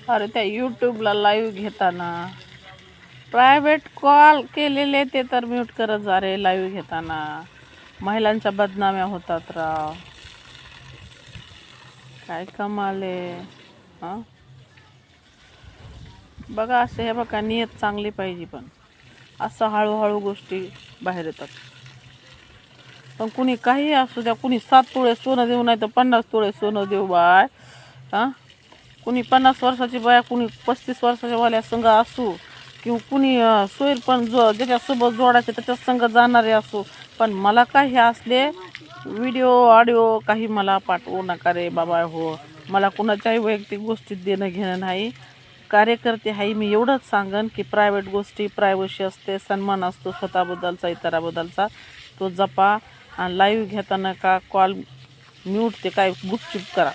अरे त्या यूट्यूबला लाईव्ह घेताना प्रायव्हेट कॉल केलेले ते तर म्यूट करत जा रे. लाईव्ह घेताना महिलांच्या बदनाम्या होतात राव. काय कमाले. हां बघा असं, हे बघा नियत चांगली पाहिजे, पण असं हळूहळू गोष्टी बाहेर येतात. पण कुणी काही असू द्या, कुणी 7 तोळे सोनं देऊ नाही तर 50 तोळे सोनं देऊ बाय. हां कुणी 50 वर्षाची बाया, कुणी 35 वर्षाच्या वाल्या संघ असू, किंवा कुणी सोयर पण ज्याच्यासोबत जोडायचे त्याच्या संघ जाणारे असू, पण मला काय हे असले व्हिडिओ ऑडिओ काही मला पाठवू नका रे बाबा. हो, मला कुणाच्याही वैयक्तिक गोष्टीत देणं घेणं नाही. कार्यकर्ते आहे मी, एवढंच सांगन की प्रायव्हेट गोष्टी, प्रायव्हसी असते, सन्मान असतो स्वतःबद्दलचा इतराबद्दलचा, तो जपा. आणि लाईव्ह घेताना का कॉल म्यूट ते काय गुपचूप करा.